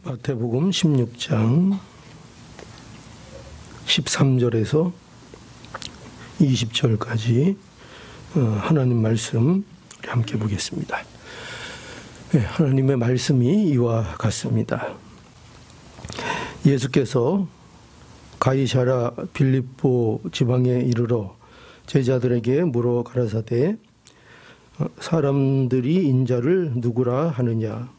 마태복음 16장 13절에서 20절까지 하나님 말씀 우리 함께 보겠습니다. 네, 하나님의 말씀이 이와 같습니다. 예수께서 가이사랴 빌립보 지방에 이르러 제자들에게 물어 가라사대 사람들이 인자를 누구라 하느냐.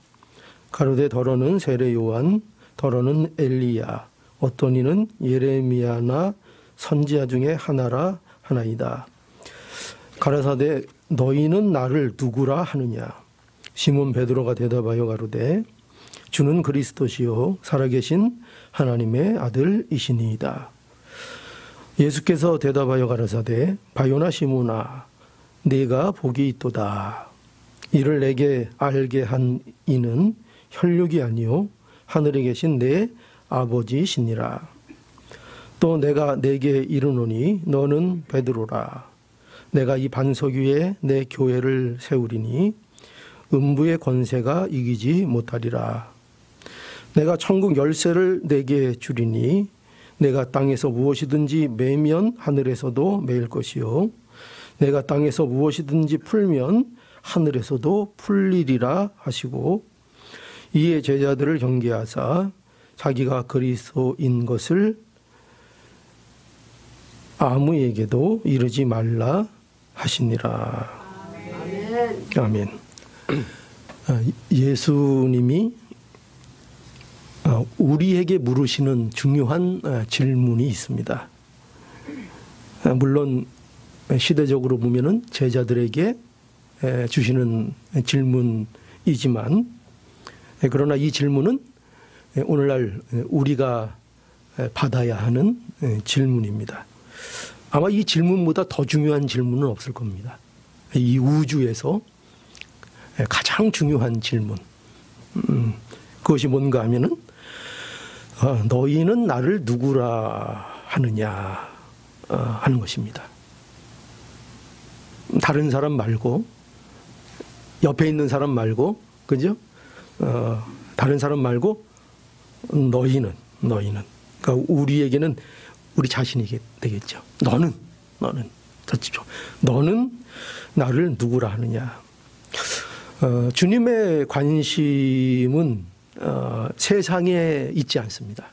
가로되 더러는 세례 요한, 더러는 엘리야, 어떤 이는 예레미야나 선지자 중에 하나라 하나이다. 가라사대 너희는 나를 누구라 하느냐. 시몬 베드로가 대답하여 가로되 주는 그리스도시요 살아계신 하나님의 아들이시니이다. 예수께서 대답하여 가라사대 바요나 시몬아 네가 복이 있도다. 이를 내게 알게 한 이는 혈육이 아니요 하늘에 계신 내 아버지시니라. 또 내가 내게 이르노니 너는 베드로라. 내가 이 반석 위에 내 교회를 세우리니 음부의 권세가 이기지 못하리라. 내가 천국 열쇠를 내게 주리니 내가 땅에서 무엇이든지 매면 하늘에서도 매일 것이요 내가 땅에서 무엇이든지 풀면 하늘에서도 풀리리라 하시고 이에 제자들을 경계하사 자기가 그리스도인 것을 아무에게도 이르지 말라 하시니라. 아멘. 예수님이 우리에게 물으시는 중요한 질문이 있습니다. 물론 시대적으로 보면은 제자들에게 주시는 질문이지만 그러나 이 질문은 오늘날 우리가 받아야 하는 질문입니다. 아마 이 질문보다 더 중요한 질문은 없을 겁니다. 이 우주에서 가장 중요한 질문. 그것이 뭔가 하면은 너희는 나를 누구라 하느냐 하는 것입니다. 다른 사람 말고 옆에 있는 사람 말고 그죠? 다른 사람 말고 너희는 그러니까 우리에게는 우리 자신이 되겠죠. 너는 저쪽 너는 나를 누구라 하느냐. 주님의 관심은 세상에 있지 않습니다.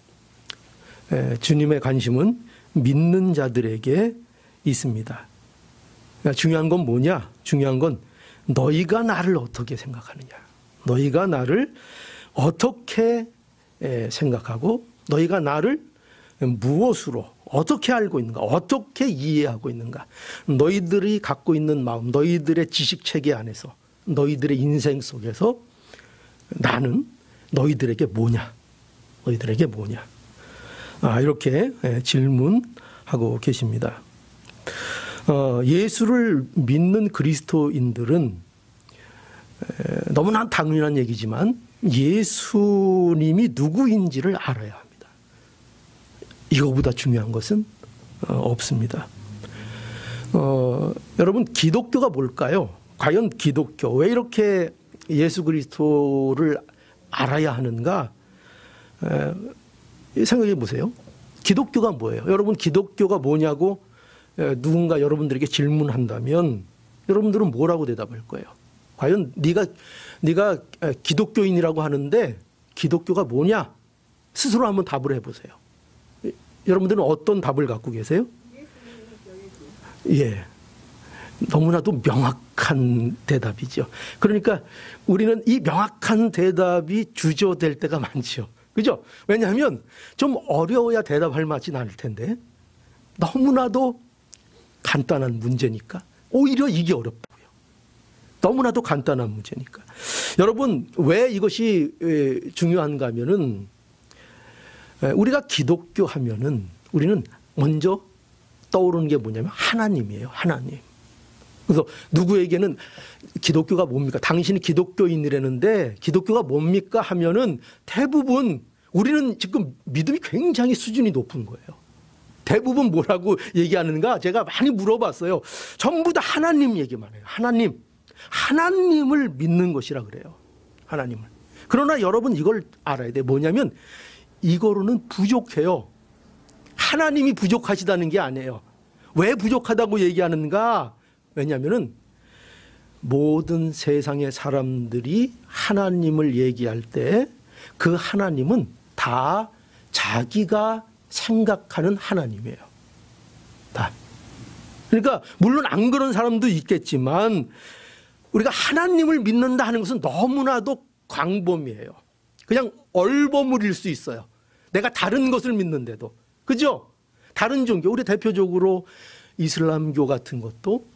주님의 관심은 믿는 자들에게 있습니다. 그러니까 중요한 건 뭐냐? 중요한 건 너희가 나를 어떻게 생각하느냐. 너희가 나를 어떻게 생각하고 너희가 나를 무엇으로 어떻게 알고 있는가, 어떻게 이해하고 있는가. 너희들이 갖고 있는 마음, 너희들의 지식체계 안에서 너희들의 인생 속에서 나는 너희들에게 뭐냐, 너희들에게 뭐냐. 이렇게 질문하고 계십니다. 예수를 믿는 그리스도인들은 너무나 당연한 얘기지만 예수님이 누구인지를 알아야 합니다. 이거보다 중요한 것은 없습니다. 여러분 기독교가 뭘까요? 과연 기독교 왜 이렇게 예수 그리스도를 알아야 하는가 생각해 보세요. 기독교가 뭐예요? 여러분 기독교가 뭐냐고 누군가 여러분들에게 질문한다면 여러분들은 뭐라고 대답할 거예요? 과연 네가 기독교인이라고 하는데 기독교가 뭐냐? 스스로 한번 답을 해보세요. 여러분들은 어떤 답을 갖고 계세요? 예, 너무나도 명확한 대답이죠. 그러니까 우리는 이 명확한 대답이 주저될 때가 많죠. 그죠? 왜냐하면 좀 어려워야 대답할 맛이 날 텐데 너무나도 간단한 문제니까 오히려 이게 어렵다. 너무나도 간단한 문제니까. 여러분 왜 이것이 중요한가 하면은 우리가 기독교 하면은 우리는 먼저 떠오르는 게 뭐냐면 하나님이에요. 하나님. 그래서 누구에게는 기독교가 뭡니까? 당신이 기독교인이라는데 기독교가 뭡니까? 하면은 대부분 우리는 지금 믿음이 굉장히 수준이 높은 거예요. 대부분 뭐라고 얘기하는가 제가 많이 물어봤어요. 전부 다 하나님 얘기만 해요. 하나님을 믿는 것이라 그래요. 하나님을. 그러나 여러분 이걸 알아야 돼. 뭐냐면 이거로는 부족해요. 하나님이 부족하시다는 게 아니에요. 왜 부족하다고 얘기하는가? 왜냐하면 모든 세상의 사람들이 하나님을 얘기할 때 그 하나님은 다 자기가 생각하는 하나님이에요. 다. 그러니까 물론 안 그런 사람도 있겠지만 우리가 하나님을 믿는다 하는 것은 너무나도 광범위해요. 그냥 얼버무릴 수 있어요. 내가 다른 것을 믿는데도. 그죠? 다른 종교, 우리 대표적으로 이슬람교 같은 것도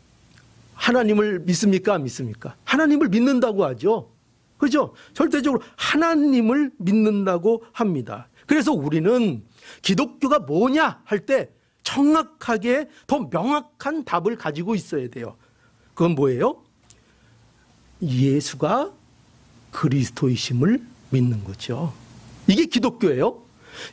하나님을 믿습니까? 안 믿습니까? 하나님을 믿는다고 하죠. 그죠? 절대적으로 하나님을 믿는다고 합니다. 그래서 우리는 기독교가 뭐냐 할 때 정확하게 더 명확한 답을 가지고 있어야 돼요. 그건 뭐예요? 예수가 그리스도이심을 믿는 거죠. 이게 기독교예요.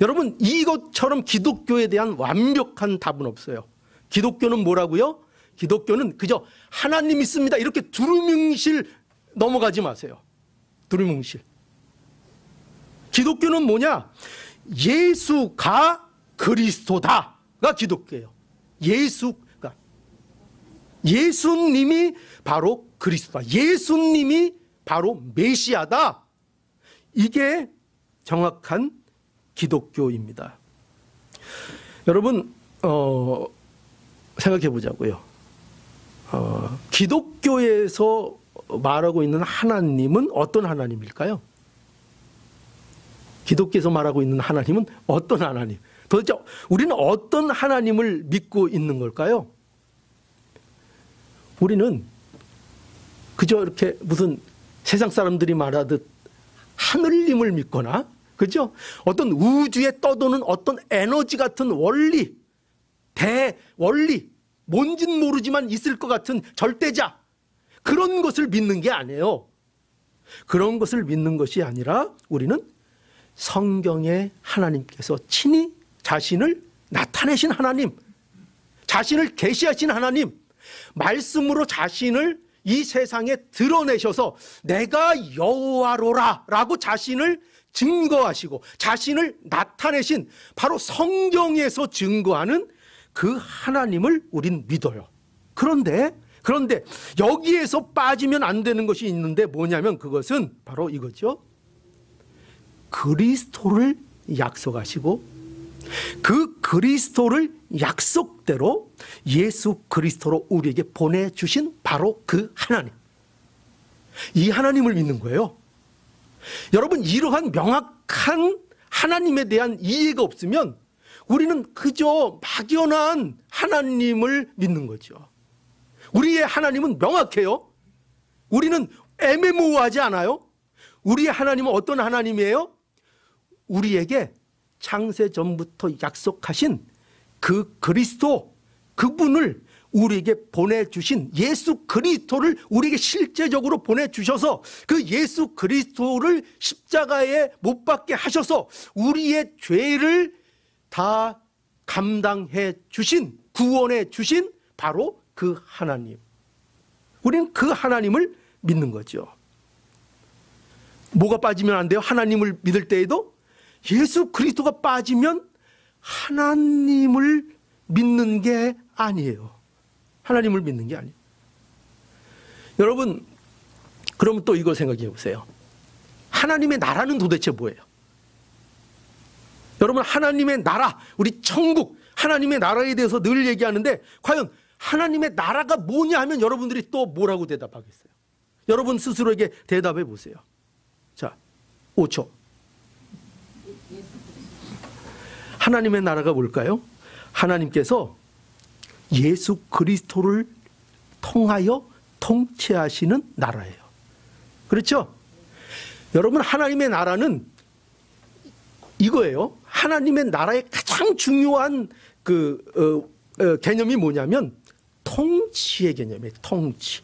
여러분 이것처럼 기독교에 대한 완벽한 답은 없어요. 기독교는 뭐라고요? 기독교는 그저 하나님 있습니다 이렇게 두루뭉실 넘어가지 마세요. 두루뭉실. 기독교는 뭐냐? 예수가 그리스도다가 기독교예요. 예수님이 바로 그리스도다. 예수님이 바로 메시아다. 이게 정확한 기독교입니다. 여러분 생각해 보자고요. 기독교에서 말하고 있는 하나님은 어떤 하나님일까요? 기독교에서 말하고 있는 하나님은 어떤 하나님? 도대체 우리는 어떤 하나님을 믿고 있는 걸까요? 우리는 그저 이렇게 무슨 세상 사람들이 말하듯 하늘님을 믿거나 그죠? 어떤 우주에 떠도는 어떤 에너지 같은 원리, 대원리, 뭔진 모르지만 있을 것 같은 절대자, 그런 것을 믿는 게 아니에요. 그런 것을 믿는 것이 아니라 우리는 성경에 하나님께서 친히 자신을 나타내신 하나님, 자신을 계시하신 하나님, 말씀으로 자신을 이 세상에 드러내셔서 내가 여호와로라 라고 자신을 증거하시고 자신을 나타내신 바로 성경에서 증거하는 그 하나님을 우린 믿어요. 그런데 여기에서 빠지면 안 되는 것이 있는데 뭐냐면 그것은 바로 이거죠. 그리스도를 약속하시고 그 그리스도를 약속대로 예수 그리스도로 우리에게 보내주신 바로 그 하나님, 이 하나님을 믿는 거예요. 여러분 이러한 명확한 하나님에 대한 이해가 없으면 우리는 그저 막연한 하나님을 믿는 거죠. 우리의 하나님은 명확해요. 우리는 애매모호하지 않아요. 우리의 하나님은 어떤 하나님이에요? 우리에게 창세 전부터 약속하신 그 그리스도, 그분을 우리에게 보내주신 예수 그리스도를 우리에게 실제적으로 보내주셔서 그 예수 그리스도를 십자가에 못 박게 하셔서 우리의 죄를 다 감당해 주신, 구원해 주신 바로 그 하나님. 우리는 그 하나님을 믿는 거죠. 뭐가 빠지면 안 돼요? 하나님을 믿을 때에도 예수 그리스도가 빠지면 하나님을 믿는 게 아니에요. 하나님을 믿는 게 아니에요. 여러분, 그러면 또 이거 생각해 보세요. 하나님의 나라는 도대체 뭐예요? 여러분, 하나님의 나라, 우리 천국, 하나님의 나라에 대해서 늘 얘기하는데 과연 하나님의 나라가 뭐냐 하면 여러분들이 또 뭐라고 대답하겠어요? 여러분 스스로에게 대답해 보세요. 자, 5초. 하나님의 나라가 뭘까요? 하나님께서 예수 그리스도를 통하여 통치하시는 나라예요. 그렇죠? 여러분, 하나님의 나라는 이거예요. 하나님의 나라의 가장 중요한 개념이 뭐냐면 통치의 개념이에요. 통치.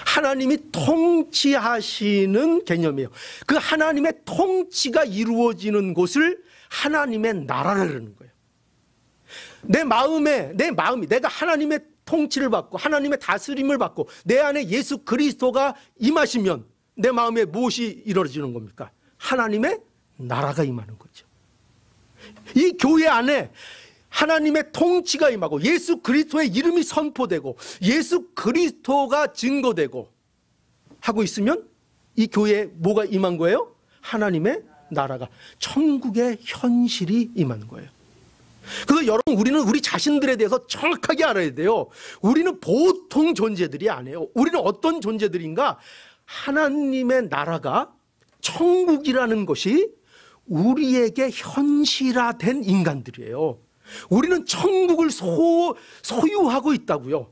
하나님이 통치하시는 개념이에요. 그 하나님의 통치가 이루어지는 곳을 하나님의 나라라는 거예요. 내 마음이 내가 하나님의 통치를 받고 하나님의 다스림을 받고 내 안에 예수 그리스도가 임하시면 내 마음에 무엇이 이루어지는 겁니까? 하나님의 나라가 임하는 거죠. 이 교회 안에 하나님의 통치가 임하고 예수 그리스도의 이름이 선포되고 예수 그리스도가 증거되고 하고 있으면 이 교회에 뭐가 임한 거예요? 하나님의 나라가, 천국의 현실이 임한 거예요. 그래서 여러분, 우리는 우리 자신들에 대해서 정확하게 알아야 돼요. 우리는 보통 존재들이 아니에요. 우리는 어떤 존재들인가? 하나님의 나라가, 천국이라는 것이 우리에게 현실화된 인간들이에요. 우리는 천국을 소유하고 있다고요.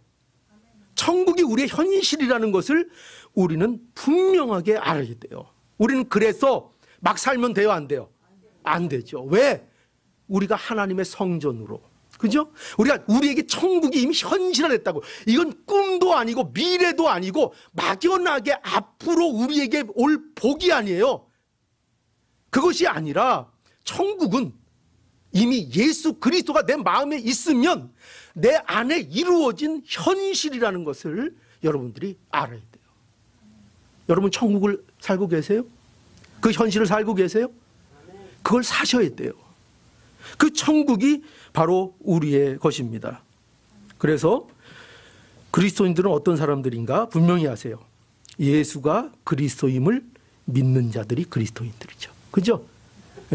천국이 우리의 현실이라는 것을 우리는 분명하게 알아야 돼요. 우리는 그래서 막 살면 돼요, 안 돼요? 안 되죠. 왜? 우리가 하나님의 성전으로, 그죠? 우리에게 천국이 이미 현실화됐다고. 이건 꿈도 아니고 미래도 아니고 막연하게 앞으로 우리에게 올 복이 아니에요. 그것이 아니라 천국은 이미 예수 그리스도가 내 마음에 있으면 내 안에 이루어진 현실이라는 것을 여러분들이 알아야 돼요. 여러분, 천국을 살고 계세요? 그 현실을 살고 계세요? 그걸 사셔야 돼요. 그 천국이 바로 우리의 것입니다. 그래서 그리스도인들은 어떤 사람들인가 분명히 아세요. 예수가 그리스도임을 믿는 자들이 그리스도인들이죠. 그죠?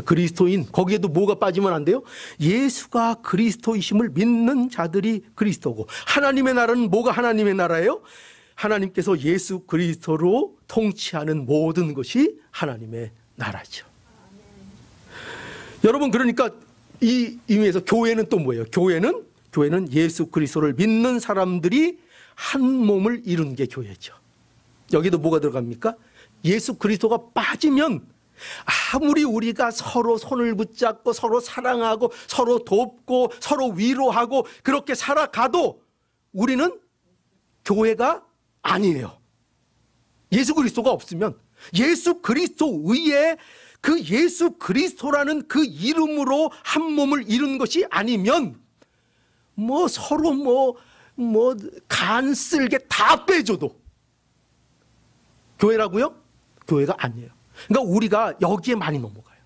그리스도인, 거기에도 뭐가 빠지면 안 돼요? 예수가 그리스도이심을 믿는 자들이 그리스도고, 하나님의 나라는 뭐가 하나님의 나라예요? 하나님께서 예수 그리스도로 통치하는 모든 것이 하나님의 나라죠. 여러분, 그러니까 이 의미에서 교회는 또 뭐예요? 교회는 예수 그리스도를 믿는 사람들이 한 몸을 이룬 게 교회죠. 여기도 뭐가 들어갑니까? 예수 그리스도가 빠지면 아무리 우리가 서로 손을 붙잡고 서로 사랑하고 서로 돕고 서로 위로하고 그렇게 살아가도 우리는 교회가 아니에요. 예수 그리스도가 없으면, 예수 그리스도 위에 그 예수 그리스도라는 그 이름으로 한 몸을 이룬 것이 아니면 서로 간 쓸개 다 빼줘도 교회라고요? 교회가 아니에요. 그러니까 우리가 여기에 많이 넘어가요.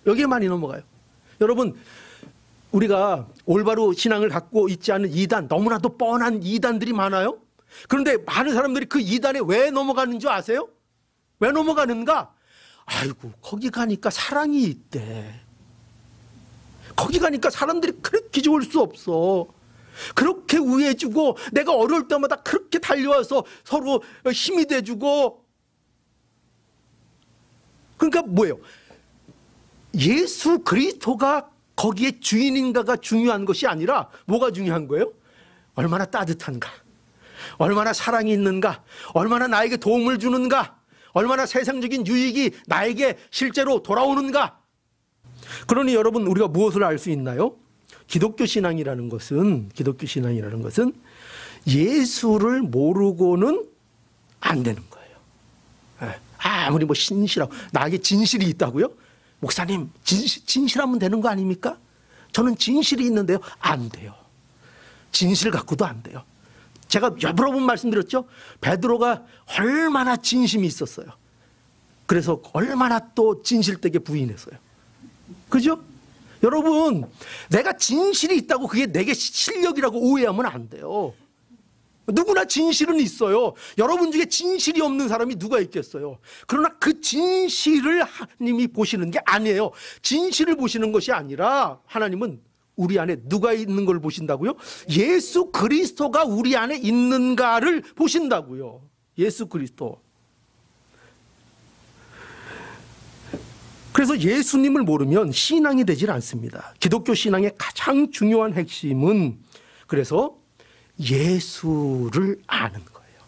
여기에 많이 넘어가요. 여러분, 우리가 올바로 신앙을 갖고 있지 않은 이단, 너무나도 뻔한 이단들이 많아요. 그런데 많은 사람들이 그 이단에 왜 넘어가는 줄 아세요? 왜 넘어가는가? 아이고, 거기 가니까 사랑이 있대. 거기 가니까 사람들이 그렇게 좋을 수 없어. 그렇게 우애해주고 내가 어려울 때마다 그렇게 달려와서 서로 힘이 돼주고. 그러니까 뭐예요? 예수 그리스도가 거기에 주인인가가 중요한 것이 아니라 뭐가 중요한 거예요? 얼마나 따뜻한가, 얼마나 사랑이 있는가, 얼마나 나에게 도움을 주는가, 얼마나 세상적인 유익이 나에게 실제로 돌아오는가. 그러니 여러분, 우리가 무엇을 알 수 있나요? 기독교 신앙이라는 것은 예수를 모르고는 안 되는 거예요. 아무리 신실하고 나에게 진실이 있다고요? 목사님, 진실하면 되는 거 아닙니까? 저는 진실이 있는데요. 안 돼요. 진실 갖고도 안 돼요. 제가 여러 번 말씀드렸죠. 베드로가 얼마나 진심이 있었어요. 그래서 얼마나 또 진실되게 부인했어요. 그죠? 여러분, 내가 진실이 있다고 그게 내게 실력이라고 오해하면 안 돼요. 누구나 진실은 있어요. 여러분 중에 진실이 없는 사람이 누가 있겠어요? 그러나 그 진실을 하나님이 보시는 게 아니에요. 진실을 보시는 것이 아니라 하나님은 우리 안에 누가 있는 걸 보신다고요? 예수 그리스도가 우리 안에 있는가를 보신다고요. 예수 그리스도. 그래서 예수님을 모르면 신앙이 되질 않습니다. 기독교 신앙의 가장 중요한 핵심은 그래서 예수를 아는 거예요.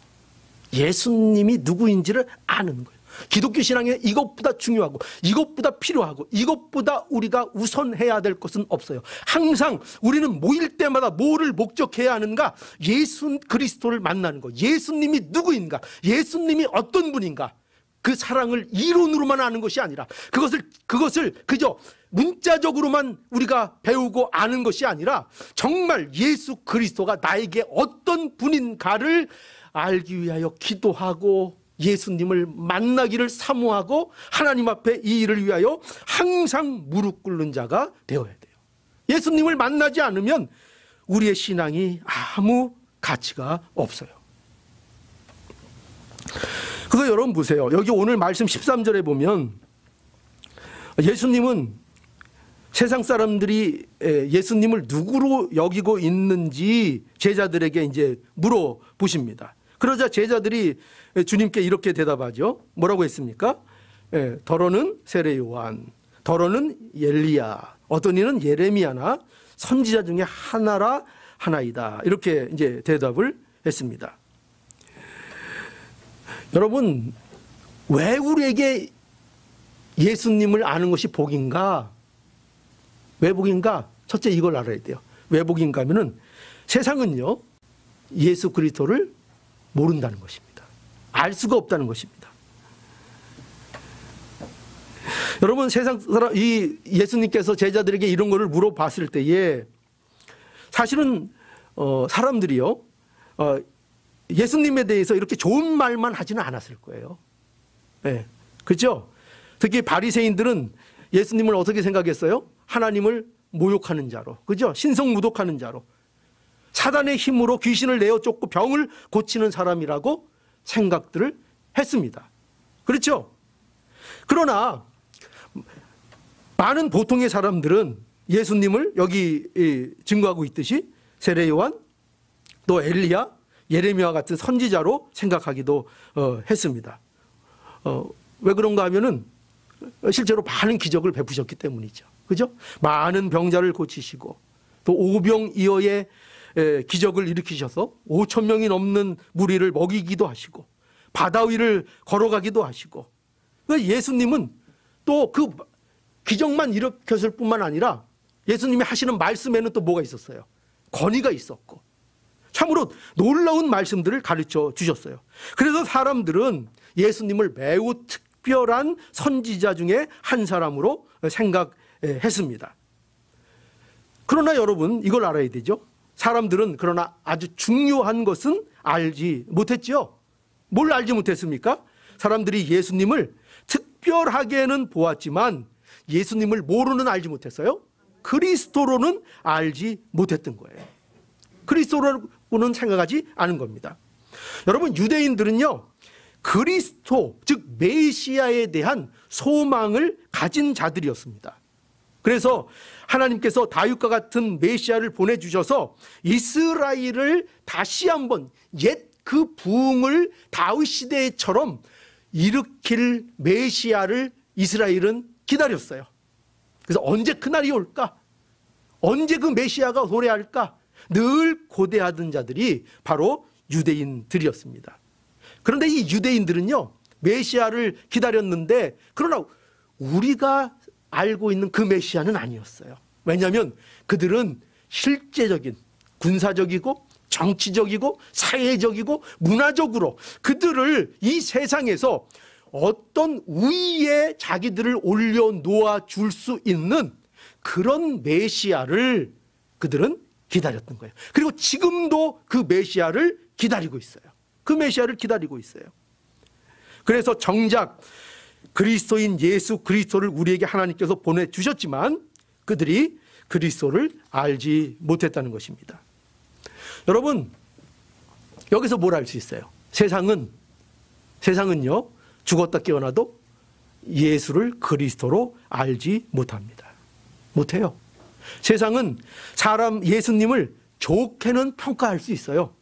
예수님이 누구인지를 아는 거예요. 기독교 신앙에 이것보다 중요하고 이것보다 필요하고 이것보다 우리가 우선해야 될 것은 없어요. 항상 우리는 모일 때마다 뭐를 목적해야 하는가? 예수 그리스도를 만나는 거. 예수님이 누구인가? 예수님이 어떤 분인가? 그 사랑을 이론으로만 아는 것이 아니라 그것을 그저 문자적으로만 우리가 배우고 아는 것이 아니라 정말 예수 그리스도가 나에게 어떤 분인가를 알기 위하여 기도하고 예수님을 만나기를 사모하고 하나님 앞에 이 일을 위하여 항상 무릎 꿇는 자가 되어야 돼요. 예수님을 만나지 않으면 우리의 신앙이 아무 가치가 없어요. 그래서 여러분 보세요. 여기 오늘 말씀 13절에 보면 예수님은 세상 사람들이 예수님을 누구로 여기고 있는지 제자들에게 이제 물어보십니다. 그러자 제자들이 주님께 이렇게 대답하죠. 뭐라고 했습니까? 더러는 세례 요한, 더러는 엘리야, 어떤 이는 예레미야나 선지자 중에 하나이다. 이렇게 이제 대답을 했습니다. 여러분, 왜 우리에게 예수님을 아는 것이 복인가? 왜 복인가? 첫째 이걸 알아야 돼요. 왜 복인가 하면은 세상은요, 예수 그리스도를 모른다는 것입니다. 알 수가 없다는 것입니다. 여러분, 세상 사람, 이 예수님께서 제자들에게 이런 거를 물어봤을 때에 사실은 사람들이요, 예수님에 대해서 이렇게 좋은 말만 하지는 않았을 거예요. 네, 그렇죠? 특히 바리새인들은 예수님을 어떻게 생각했어요? 하나님을 모욕하는 자로, 그죠? 신성무독하는 자로, 사단의 힘으로 귀신을 내어 쫓고 병을 고치는 사람이라고 생각들을 했습니다. 그렇죠? 그러나 많은 보통의 사람들은 예수님을 여기 증거하고 있듯이 세례 요한, 또 엘리야, 예레미야 같은 선지자로 생각하기도 했습니다. 왜 그런가 하면은 실제로 많은 기적을 베푸셨기 때문이죠. 그죠? 많은 병자를 고치시고 또 오병이어의 기적을 일으키셔서 5천 명이 넘는 무리를 먹이기도 하시고 바다 위를 걸어가기도 하시고, 예수님은 또 그 기적만 일으켰을 뿐만 아니라 예수님이 하시는 말씀에는 또 뭐가 있었어요? 권위가 있었고 참으로 놀라운 말씀들을 가르쳐 주셨어요. 그래서 사람들은 예수님을 매우 특별한 선지자 중에 한 사람으로 생각했습니다. 그러나 여러분, 이걸 알아야 되죠. 사람들은 그러나 아주 중요한 것은 알지 못했죠. 뭘 알지 못했습니까? 사람들이 예수님을 특별하게는 보았지만 예수님을 뭐로는 알지 못했어요? 그리스도로는 알지 못했던 거예요. 그리스도로는 생각하지 않은 겁니다. 여러분, 유대인들은요, 그리스도, 즉 메시아에 대한 소망을 가진 자들이었습니다. 그래서 하나님께서 다윗과 같은 메시아를 보내주셔서 이스라엘을 다시 한번 옛 그 부흥을 다윗 시대처럼 일으킬 메시아를 이스라엘은 기다렸어요. 그래서 언제 그날이 올까? 언제 그 메시아가 도래할까? 늘 고대하던 자들이 바로 유대인들이었습니다. 그런데 이 유대인들은요, 메시아를 기다렸는데 그러나 우리가 알고 있는 그 메시아는 아니었어요. 왜냐하면 그들은 실제적인 군사적이고 정치적이고 사회적이고 문화적으로 그들을 이 세상에서 어떤 우위에 자기들을 올려놓아 줄 수 있는 그런 메시아를 그들은 기다렸던 거예요. 그리고 지금도 그 메시아를 기다리고 있어요. 그 메시아를 기다리고 있어요. 그래서 정작 그리스도인 예수 그리스도를 우리에게 하나님께서 보내주셨지만 그들이 그리스도를 알지 못했다는 것입니다. 여러분, 여기서 뭘 알 수 있어요? 세상은요, 죽었다 깨어나도 예수를 그리스도로 알지 못합니다. 못해요. 세상은 예수님을 좋게는 평가할 수 있어요.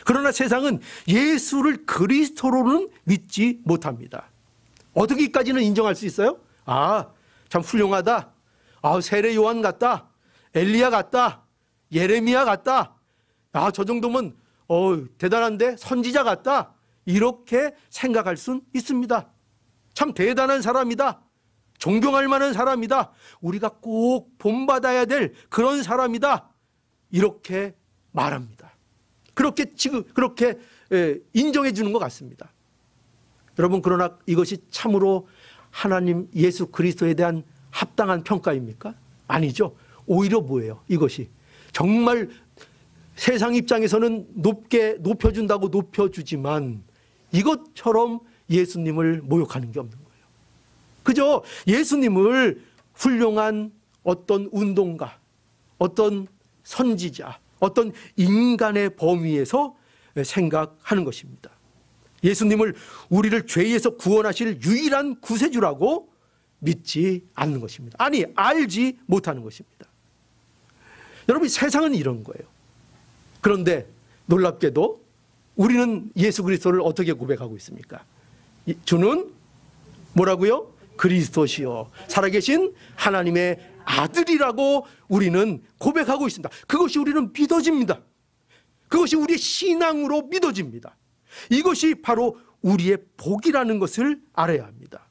그러나 세상은 예수를 그리스도로는 믿지 못합니다. 어떻게까지는 인정할 수 있어요? 참 훌륭하다. 세례 요한 같다. 엘리야 같다. 예레미야 같다. 저 정도면 대단한데 선지자 같다. 이렇게 생각할 수는 있습니다. 참 대단한 사람이다. 존경할 만한 사람이다. 우리가 꼭 본받아야 될 그런 사람이다. 이렇게 말합니다. 그렇게 인정해 주는 것 같습니다. 여러분, 그러나 이것이 참으로 하나님 예수 그리스도에 대한 합당한 평가입니까? 아니죠. 오히려 뭐예요? 이것이 정말 세상 입장에서는 높게 높여준다고 높여주지만 이것처럼 예수님을 모욕하는 게 없는 거예요. 그저 예수님을 훌륭한 어떤 운동가, 어떤 선지자, 어떤 인간의 범위에서 생각하는 것입니다. 예수님을 우리를 죄에서 구원하실 유일한 구세주라고 믿지 않는 것입니다. 아니, 알지 못하는 것입니다. 여러분, 세상은 이런 거예요. 그런데 놀랍게도 우리는 예수 그리스도를 어떻게 고백하고 있습니까? 주는 뭐라고요? 그리스도시요 살아계신 하나님의 아들이라고 우리는 고백하고 있습니다. 그것이 우리는 믿어집니다. 그것이 우리의 신앙으로 믿어집니다. 이것이 바로 우리의 복이라는 것을 알아야 합니다.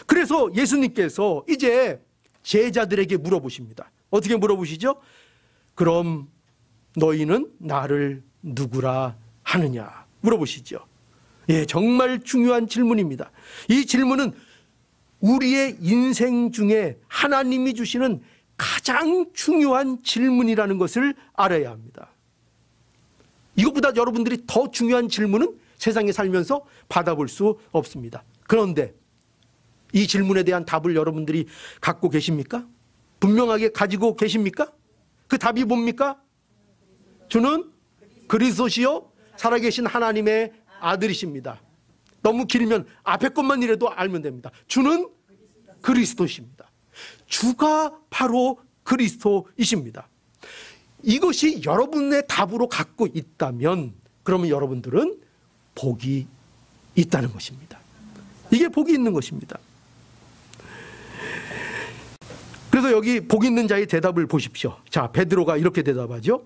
그래서 예수님께서 이제 제자들에게 물어보십니다. 어떻게 물어보시죠? 그럼 너희는 나를 누구라 하느냐 물어보시죠. 예, 정말 중요한 질문입니다. 이 질문은 우리의 인생 중에 하나님이 주시는 가장 중요한 질문이라는 것을 알아야 합니다. 이것보다 여러분들이 더 중요한 질문은 세상에 살면서 받아볼 수 없습니다. 그런데 이 질문에 대한 답을 여러분들이 갖고 계십니까? 분명하게 가지고 계십니까? 그 답이 뭡니까? 주는 그리스도시요 살아계신 하나님의 아들이십니다. 너무 길면 앞에 것만이라도 알면 됩니다. 주는 그리스도십니다. 주가 바로 그리스도이십니다. 이것이 여러분의 답으로 갖고 있다면 그러면 여러분들은 복이 있다는 것입니다. 이게 복이 있는 것입니다. 그래서 여기 복 있는 자의 대답을 보십시오. 자, 베드로가 이렇게 대답하죠.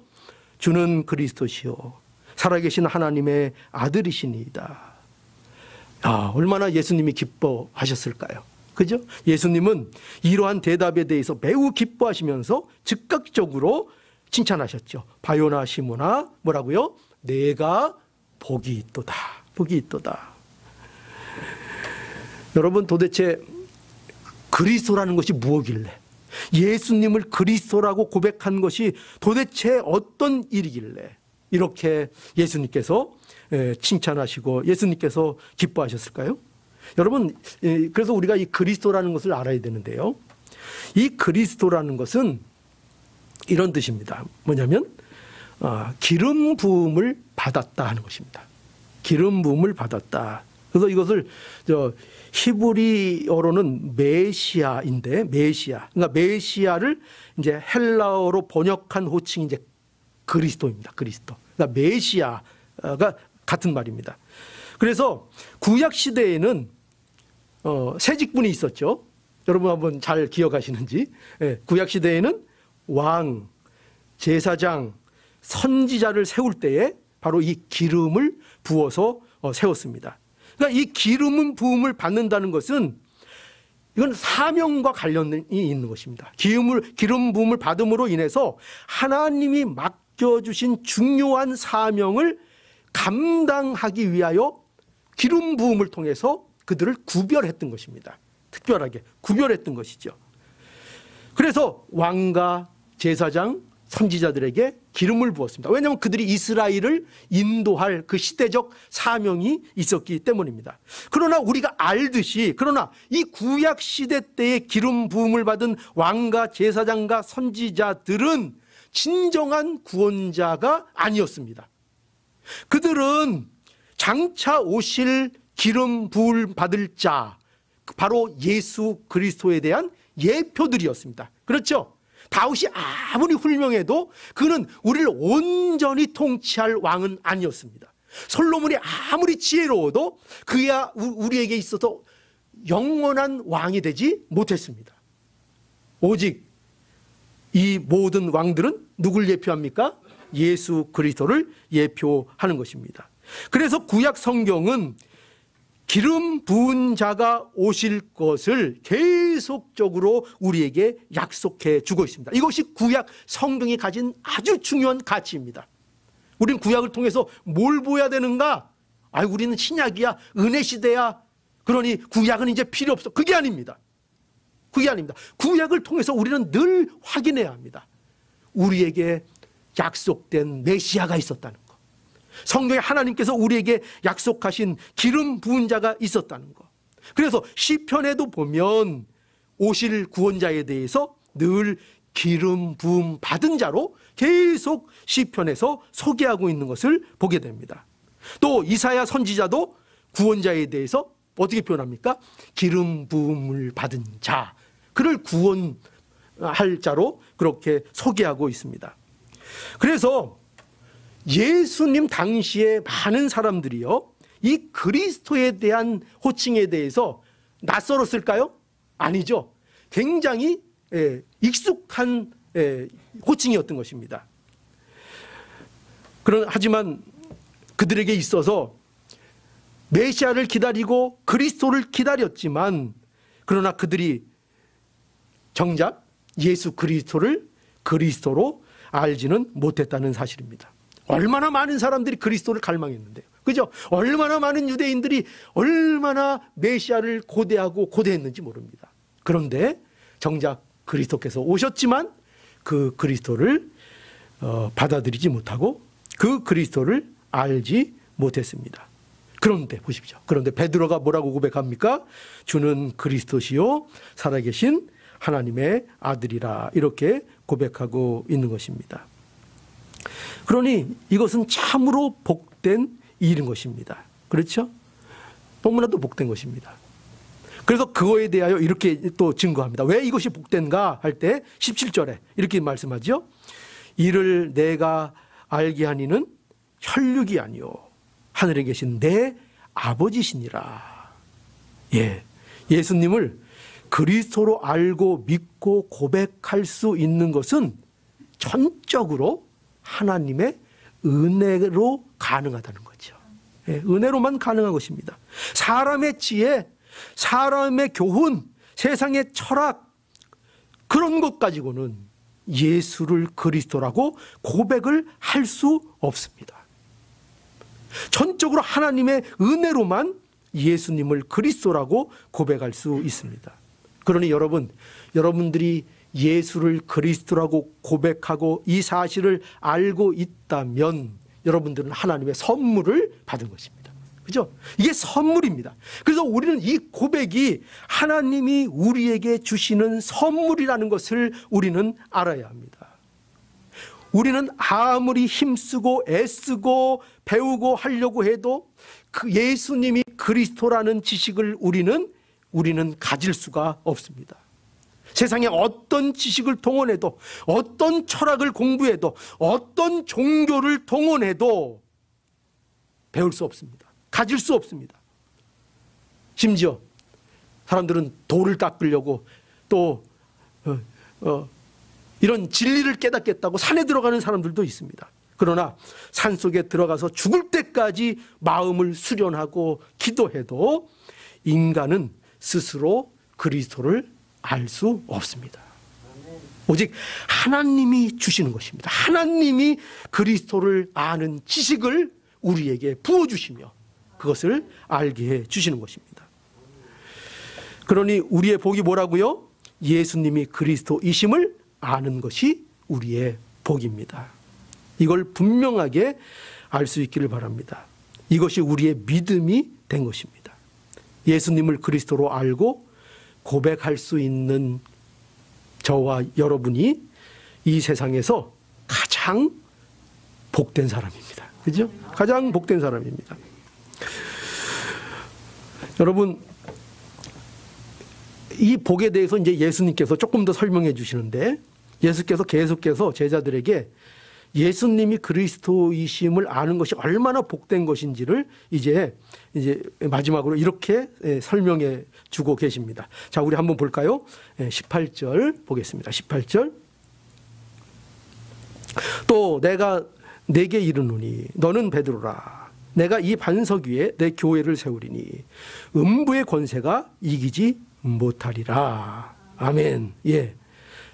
주는 그리스도시요 살아계신 하나님의 아들이시니이다. 아, 얼마나 예수님이 기뻐하셨을까요? 그죠? 예수님은 이러한 대답에 대해서 매우 기뻐하시면서 즉각적으로 칭찬하셨죠. 바요나 시모나 뭐라고요? 내가 복이 있도다. 복이 있도다. 여러분, 도대체 그리스도라는 것이 무엇길래, 예수님을 그리스도라고 고백한 것이 도대체 어떤 일이길래 이렇게 예수님께서 칭찬하시고 예수님께서 기뻐하셨을까요? 여러분, 그래서 우리가 이 그리스도라는 것을 알아야 되는데요. 이 그리스도라는 것은 이런 뜻입니다. 뭐냐면 기름 부음을 받았다 하는 것입니다. 기름 부음을 받았다. 그래서 이것을 히브리어로는 메시아인데, 메시아. 그러니까 메시아를 이제 헬라어로 번역한 호칭이 이제 그리스도입니다. 그리스도. 그러니까 메시아가 같은 말입니다. 그래서 구약 시대에는 세 직분이 있었죠. 여러분 한번 잘 기억하시는지. 구약 시대에는 왕, 제사장, 선지자를 세울 때에 바로 이 기름을 부어서 세웠습니다. 그러니까 이 기름 부음을 받는다는 것은 이건 사명과 관련이 있는 것입니다. 기름 부음을 받음으로 인해서 하나님이 맡겨주신 중요한 사명을 감당하기 위하여 기름 부음을 통해서 그들을 구별했던 것입니다. 특별하게 구별했던 것이죠. 그래서 왕과 제사장, 선지자들에게 기름을 부었습니다. 왜냐하면 그들이 이스라엘을 인도할 그 시대적 사명이 있었기 때문입니다. 그러나 우리가 알듯이, 그러나 이 구약 시대 때의 기름 부음을 받은 왕과 제사장과 선지자들은 진정한 구원자가 아니었습니다. 그들은 장차 오실 기름 부을 받을 자, 바로 예수 그리스도에 대한 예표들이었습니다. 그렇죠? 다윗이 아무리 훌륭해도 그는 우리를 온전히 통치할 왕은 아니었습니다. 솔로몬이 아무리 지혜로워도 그야 우리에게 있어서 영원한 왕이 되지 못했습니다. 오직 이 모든 왕들은 누굴 예표합니까? 예수 그리스도를 예표하는 것입니다. 그래서 구약 성경은 기름 부은 자가 오실 것을 계속적으로 우리에게 약속해 주고 있습니다. 이것이 구약 성경이 가진 아주 중요한 가치입니다. 우리는 구약을 통해서 뭘 보아야 되는가? 우리는 신약이야, 은혜 시대야, 그러니 구약은 이제 필요 없어. 그게 아닙니다. 그게 아닙니다. 구약을 통해서 우리는 늘 확인해야 합니다. 우리에게 약속된 메시아가 있었다는 것. 성경에 하나님께서 우리에게 약속하신 기름 부은 자가 있었다는 것. 그래서 시편에도 보면 오실 구원자에 대해서 늘 기름 부음 받은 자로 계속 시편에서 소개하고 있는 것을 보게 됩니다. 또 이사야 선지자도 구원자에 대해서 어떻게 표현합니까? 기름 부음을 받은 자, 그를 구원할 자로 그렇게 소개하고 있습니다. 그래서 예수님 당시에 많은 사람들이요, 이 그리스도에 대한 호칭에 대해서 낯설었을까요? 아니죠. 굉장히 익숙한 호칭이었던 것입니다. 하지만 그들에게 있어서 메시아를 기다리고 그리스도를 기다렸지만, 그러나 그들이 정작 예수 그리스도를 그리스도로 알지는 못했다는 사실입니다. 얼마나 많은 사람들이 그리스도를 갈망했는데요. 그죠? 얼마나 많은 유대인들이 얼마나 메시아를 고대하고 고대했는지 모릅니다. 그런데 정작 그리스도께서 오셨지만 그 그리스도를 받아들이지 못하고 그 그리스도를 알지 못했습니다. 그런데 보십시오. 그런데 베드로가 뭐라고 고백합니까? 주는 그리스도시요 살아계신 하나님의 아들이라, 이렇게 고백하고 있는 것입니다. 그러니 이것은 참으로 복된 일인 것입니다. 그렇죠? 너무나도 복된 것입니다. 그래서 그거에 대하여 이렇게 또 증거합니다. 왜 이것이 복된가 할 때 17절에 이렇게 말씀하죠. 이를 내가 알게 하니는 혈육이 아니요 하늘에 계신 내 아버지시니라. 예수님을 그리스도로 알고 믿고 고백할 수 있는 것은 전적으로 하나님의 은혜로 가능하다는 거죠. 은혜로만 가능한 것입니다. 사람의 지혜, 사람의 교훈, 세상의 철학, 그런 것 가지고는 예수를 그리스도라고 고백을 할 수 없습니다. 전적으로 하나님의 은혜로만 예수님을 그리스도라고 고백할 수 있습니다. 그러니 여러분들이 예수를 그리스도라고 고백하고 이 사실을 알고 있다면 여러분들은 하나님의 선물을 받은 것입니다. 그죠? 이게 선물입니다. 그래서 우리는 이 고백이 하나님이 우리에게 주시는 선물이라는 것을 우리는 알아야 합니다. 우리는 아무리 힘쓰고 애쓰고 배우고 하려고 해도 그 예수님이 그리스도라는 지식을 우리는 가질 수가 없습니다. 세상에 어떤 지식을 동원해도, 어떤 철학을 공부해도, 어떤 종교를 동원해도 배울 수 없습니다. 가질 수 없습니다. 심지어 사람들은 돌을 닦으려고 또 이런 진리를 깨닫겠다고 산에 들어가는 사람들도 있습니다. 그러나 산속에 들어가서 죽을 때까지 마음을 수련하고 기도해도 인간은 스스로 그리스도를 알 수 없습니다. 오직 하나님이 주시는 것입니다. 하나님이 그리스도를 아는 지식을 우리에게 부어주시며 그것을 알게 해 주시는 것입니다. 그러니 우리의 복이 뭐라고요? 예수님이 그리스도이심을 아는 것이 우리의 복입니다. 이걸 분명하게 알 수 있기를 바랍니다. 이것이 우리의 믿음이 된 것입니다. 예수님을 그리스도로 알고 고백할 수 있는 저와 여러분이 이 세상에서 가장 복된 사람입니다. 그죠? 가장 복된 사람입니다. 여러분, 이 복에 대해서 이제 예수님께서 조금 더 설명해 주시는데, 예수께서 계속해서 제자들에게 예수님이 그리스도이심을 아는 것이 얼마나 복된 것인지를 이제 마지막으로 이렇게 설명해 주고 계십니다. 자, 우리 한번 볼까요? 18절 보겠습니다. 18절. 또 내가 네게 이르노니 너는 베드로라. 내가 이 반석 위에 내 교회를 세우리니 음부의 권세가 이기지 못하리라. 아멘. 예.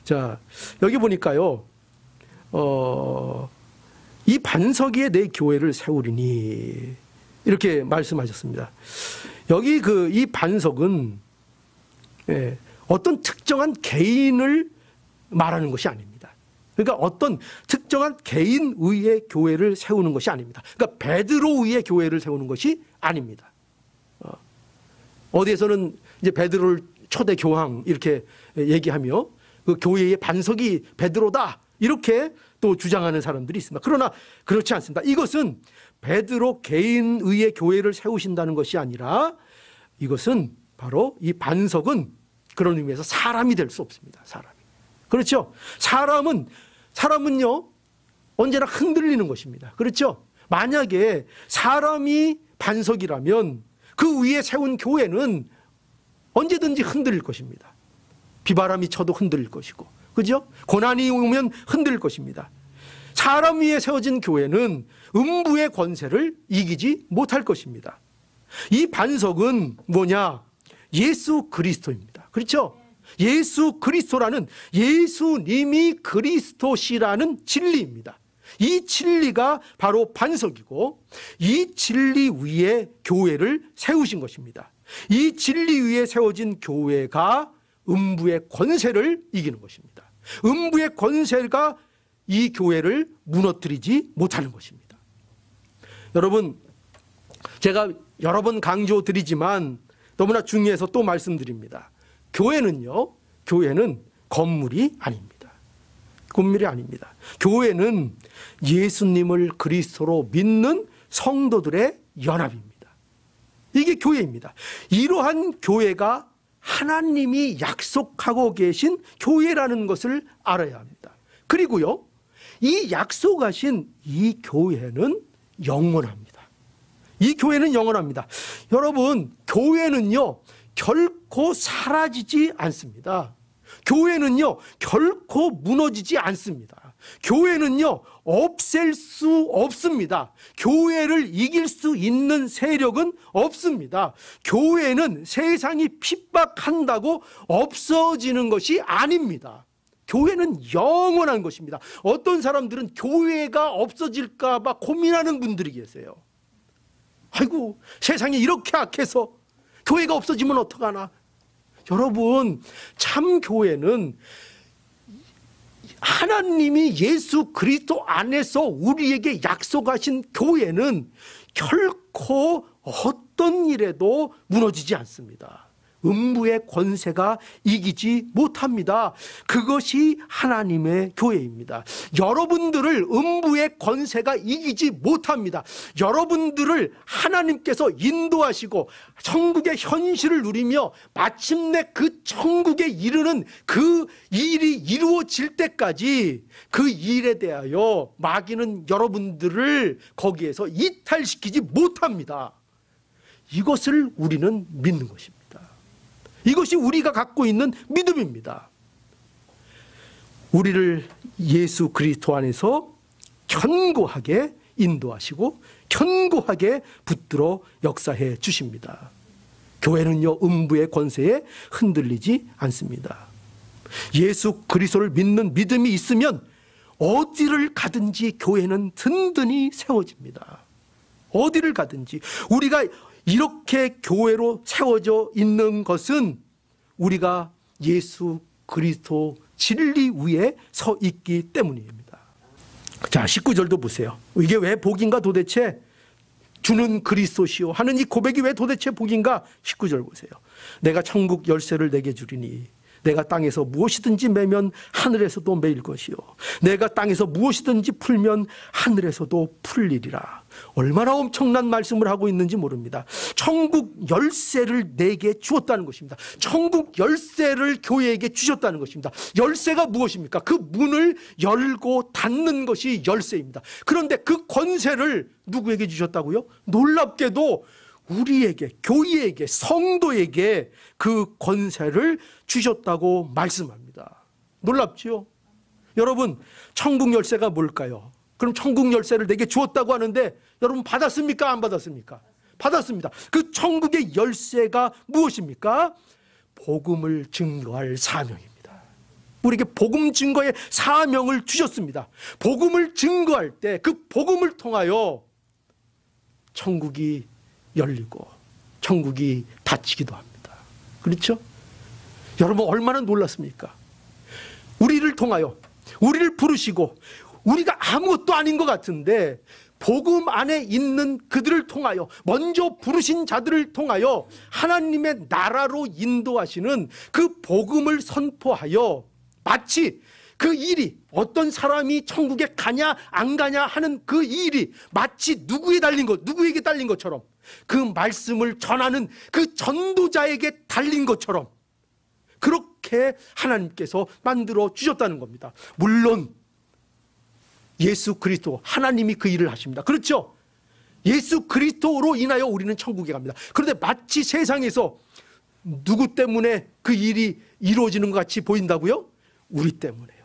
자, 여기 보니까요. 이 반석 위에 내 교회를 세우리니 이렇게 말씀하셨습니다. 여기 이 반석은 어떤 특정한 개인을 말하는 것이 아닙니다. 그러니까 어떤 특정한 개인의의 교회를 세우는 것이 아닙니다. 그러니까 베드로의의 교회를 세우는 것이 아닙니다. 어디에서는 이제 베드로를 초대 교황 이렇게 얘기하며 그 교회의 반석이 베드로다 이렇게 또 주장하는 사람들이 있습니다. 그러나 그렇지 않습니다. 이것은 베드로 개인의의 교회를 세우신다는 것이 아니라 이것은 바로 이 반석은 그런 의미에서 사람이 될 수 없습니다. 사람이. 그렇죠? 사람은요 언제나 흔들리는 것입니다. 그렇죠? 만약에 사람이 반석이라면 그 위에 세운 교회는 언제든지 흔들릴 것입니다. 비바람이 쳐도 흔들릴 것이고, 그죠? 고난이 오면 흔들릴 것입니다. 사람 위에 세워진 교회는 음부의 권세를 이기지 못할 것입니다. 이 반석은 뭐냐? 예수 그리스도입니다. 그렇죠? 예수 그리스도라는 예수님이 그리스도시라는 진리입니다. 이 진리가 바로 반석이고 이 진리 위에 교회를 세우신 것입니다. 이 진리 위에 세워진 교회가 음부의 권세를 이기는 것입니다. 음부의 권세가 이 교회를 무너뜨리지 못하는 것입니다. 여러분, 제가 여러 번 강조드리지만 너무나 중요해서 또 말씀드립니다. 교회는요, 교회는 건물이 아닙니다. 건물이 아닙니다. 교회는 예수님을 그리스도로 믿는 성도들의 연합입니다. 이게 교회입니다. 이러한 교회가 하나님이 약속하고 계신 교회라는 것을 알아야 합니다. 그리고요, 이 약속하신 이 교회는 영원합니다. 이 교회는 영원합니다. 여러분, 교회는요 결코 사라지지 않습니다. 교회는요 결코 무너지지 않습니다. 교회는요 없앨 수 없습니다. 교회를 이길 수 있는 세력은 없습니다. 교회는 세상이 핍박한다고 없어지는 것이 아닙니다. 교회는 영원한 것입니다. 어떤 사람들은 교회가 없어질까 봐 고민하는 분들이 계세요. 아이고, 세상이 이렇게 악해서 교회가 없어지면 어떡하나. 여러분, 참 교회는 하나님이 예수 그리스도 안에서 우리에게 약속하신 교회는 결코 어떤 일에도 무너지지 않습니다. 음부의 권세가 이기지 못합니다. 그것이 하나님의 교회입니다. 여러분들을 음부의 권세가 이기지 못합니다. 여러분들을 하나님께서 인도하시고 천국의 현실을 누리며 마침내 그 천국에 이르는 그 일이 이루어질 때까지 그 일에 대하여 마귀는 여러분들을 거기에서 이탈시키지 못합니다. 이것을 우리는 믿는 것입니다. 이것이 우리가 갖고 있는 믿음입니다. 우리를 예수 그리스도 안에서 견고하게 인도하시고 견고하게 붙들어 역사해 주십니다. 교회는요 음부의 권세에 흔들리지 않습니다. 예수 그리스도를 믿는 믿음이 있으면 어디를 가든지 교회는 든든히 세워집니다. 어디를 가든지. 우리가 이렇게 교회로 세워져 있는 것은 우리가 예수 그리스도 진리 위에 서 있기 때문입니다. 자, 19절도 보세요. 이게 왜 복인가 도대체? 주는 그리스도시요 하는 이 고백이 왜 도대체 복인가? 19절 보세요. 내가 천국 열쇠를 내게 주리니 내가 땅에서 무엇이든지 매면 하늘에서도 매일 것이요 내가 땅에서 무엇이든지 풀면 하늘에서도 풀리리라. 얼마나 엄청난 말씀을 하고 있는지 모릅니다. 천국 열쇠를 내게 주었다는 것입니다. 천국 열쇠를 교회에게 주셨다는 것입니다. 열쇠가 무엇입니까? 그 문을 열고 닫는 것이 열쇠입니다. 그런데 그 권세를 누구에게 주셨다고요? 놀랍게도 우리에게, 교회에게, 성도에게 그 권세를 주셨다고 말씀합니다. 놀랍지요? 여러분, 천국 열쇠가 뭘까요? 그럼 천국 열쇠를 내게 주었다고 하는데 여러분 받았습니까? 안 받았습니까? 받았습니다. 그 천국의 열쇠가 무엇입니까? 복음을 증거할 사명입니다. 우리에게 복음 증거의 사명을 주셨습니다. 복음을 증거할 때 그 복음을 통하여 천국이 열리고 천국이 닫히기도 합니다. 그렇죠? 여러분 얼마나 놀랐습니까? 우리를 통하여 우리를 부르시고 우리가 아무것도 아닌 것 같은데 복음 안에 있는 그들을 통하여, 먼저 부르신 자들을 통하여 하나님의 나라로 인도하시는 그 복음을 선포하여 마치 그 일이, 어떤 사람이 천국에 가냐 안 가냐 하는 그 일이 마치 누구에게 달린 것처럼, 그 말씀을 전하는 그 전도자에게 달린 것처럼 그렇게 하나님께서 만들어 주셨다는 겁니다. 물론 예수 그리스도, 하나님이 그 일을 하십니다. 그렇죠? 예수 그리스도로 인하여 우리는 천국에 갑니다. 그런데 마치 세상에서 누구 때문에 그 일이 이루어지는 것 같이 보인다고요? 우리 때문에요.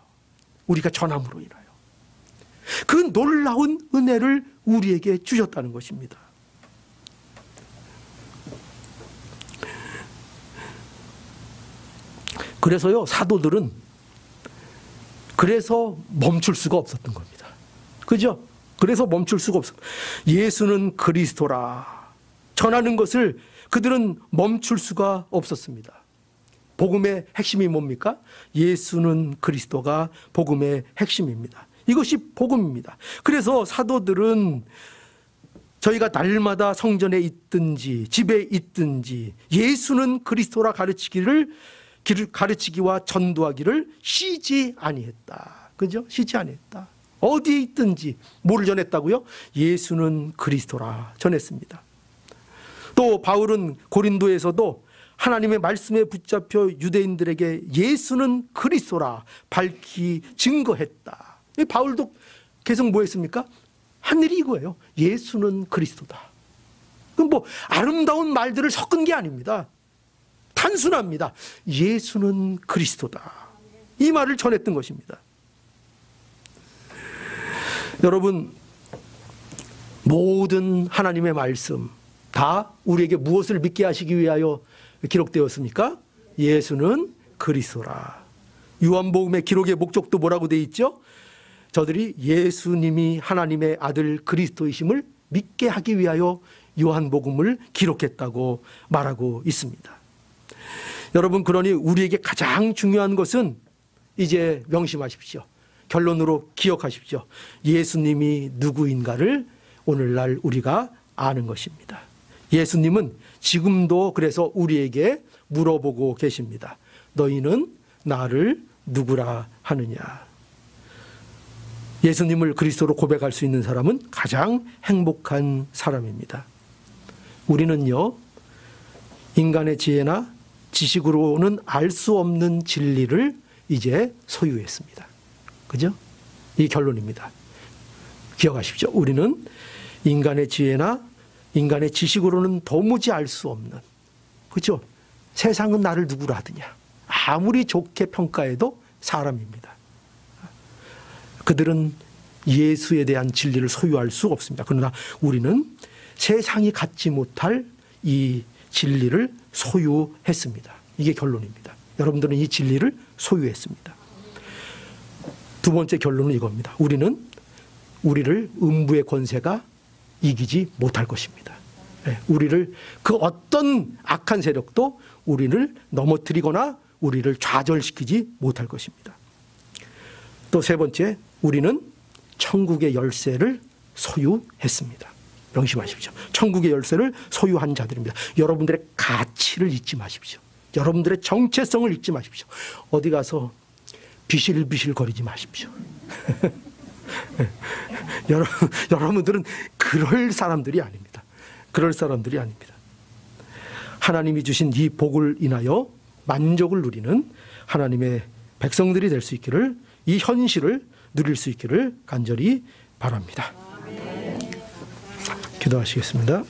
우리가 전함으로 인하여. 그 놀라운 은혜를 우리에게 주셨다는 것입니다. 그래서요, 사도들은 그래서 멈출 수가 없었던 겁니다. 그죠? 그래서 멈출 수가 없어. 예수는 그리스도라 전하는 것을 그들은 멈출 수가 없었습니다. 복음의 핵심이 뭡니까? 예수는 그리스도가 복음의 핵심입니다. 이것이 복음입니다. 그래서 사도들은 저희가 날마다 성전에 있든지 집에 있든지 예수는 그리스도라 가르치기와 전도하기를 쉬지 아니했다. 그죠? 쉬지 아니했다. 어디에 있든지 뭐를 전했다고요? 예수는 그리스도라 전했습니다. 또 바울은 고린도에서도 하나님의 말씀에 붙잡혀 유대인들에게 예수는 그리스도라 밝히 증거했다. 바울도 계속 뭐 했습니까? 한 일이 이거예요. 예수는 그리스도다. 그럼 뭐 아름다운 말들을 섞은 게 아닙니다. 단순합니다. 예수는 그리스도다. 이 말을 전했던 것입니다. 여러분, 모든 하나님의 말씀 다 우리에게 무엇을 믿게 하시기 위하여 기록되었습니까? 예수는 그리스도라. 요한복음의 기록의 목적도 뭐라고 되어 있죠? 저들이 예수님이 하나님의 아들 그리스도이심을 믿게 하기 위하여 요한복음을 기록했다고 말하고 있습니다. 여러분, 그러니 우리에게 가장 중요한 것은 이제 명심하십시오. 결론으로 기억하십시오. 예수님이 누구인가를 오늘날 우리가 아는 것입니다. 예수님은 지금도 그래서 우리에게 물어보고 계십니다. 너희는 나를 누구라 하느냐? 예수님을 그리스도로 고백할 수 있는 사람은 가장 행복한 사람입니다. 우리는요, 인간의 지혜나 지식으로는 알 수 없는 진리를 이제 소유했습니다. 그죠? 이 결론입니다. 기억하십시오. 우리는 인간의 지혜나 인간의 지식으로는 도무지 알 수 없는, 그죠? 세상은 나를 누구라 하느냐? 아무리 좋게 평가해도 사람입니다. 그들은 예수에 대한 진리를 소유할 수 없습니다. 그러나 우리는 세상이 갖지 못할 이 진리를 소유했습니다. 이게 결론입니다. 여러분들은 이 진리를 소유했습니다. 두 번째 결론은 이겁니다. 우리를 음부의 권세가 이기지 못할 것입니다. 우리를 그 어떤 악한 세력도 우리를 넘어뜨리거나 우리를 좌절시키지 못할 것입니다. 또 세 번째, 우리는 천국의 열쇠를 소유했습니다. 명심하십시오. 천국의 열쇠를 소유한 자들입니다. 여러분들의 가치를 잊지 마십시오. 여러분들의 정체성을 잊지 마십시오. 어디 가서 비실비실 거리지 마십시오. 여러분들은 그럴 사람들이 아닙니다. 그럴 사람들이 아닙니다. 하나님이 주신 이 복을 인하여 만족을 누리는 하나님의 백성들이 될 수 있기를, 이 현실을 누릴 수 있기를 간절히 바랍니다. 기도하시겠습니다.